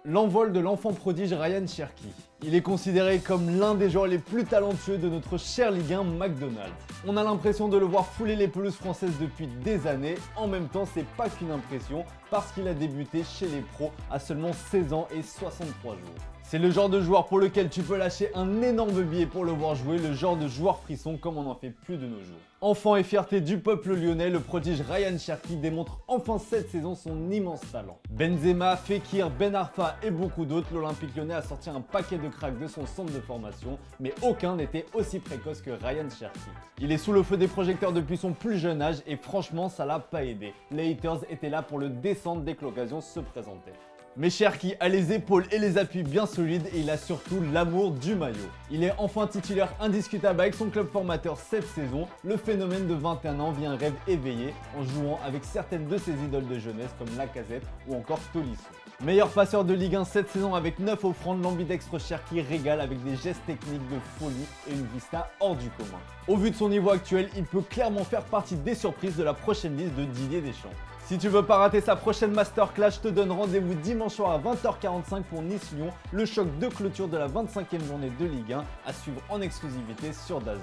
L'envol de l'enfant prodige Ryan Cherki. Il est considéré comme l'un des joueurs les plus talentueux de notre cher Ligue 1 McDonald's. On a l'impression de le voir fouler les pelouses françaises depuis des années. En même temps, c'est pas qu'une impression parce qu'il a débuté chez les pros à seulement 16 ans et 63 jours. C'est le genre de joueur pour lequel tu peux lâcher un énorme billet pour le voir jouer, le genre de joueur frisson comme on en fait plus de nos jours. Enfant et fierté du peuple lyonnais, le prodige Ryan Cherki démontre enfin cette saison son immense talent. Benzema, Fekir, Ben Arfa et beaucoup d'autres, l'Olympique lyonnais a sorti un paquet de cracks de son centre de formation, mais aucun n'était aussi précoce que Ryan Cherki. Il est sous le feu des projecteurs depuis son plus jeune âge et franchement ça l'a pas aidé. Les haters étaient là pour le descendre dès que l'occasion se présentait. Mais Cherki a les épaules et les appuis bien solides et il a surtout l'amour du maillot. Il est enfin titulaire indiscutable avec son club formateur cette saison. Le phénomène de 21 ans vit un rêve éveillé en jouant avec certaines de ses idoles de jeunesse comme Lacazette ou encore Tolisso. Meilleur passeur de Ligue 1 cette saison avec 9 offrandes, l'ambidextre Cherki régale avec des gestes techniques de folie et une vista hors du commun. Au vu de son niveau actuel, il peut clairement faire partie des surprises de la prochaine liste de Didier Deschamps. Si tu veux pas rater sa prochaine masterclass, je te donne rendez-vous dimanche soir à 20h45 pour Nice-Lyon, le choc de clôture de la 25e journée de Ligue 1 à suivre en exclusivité sur DAZN.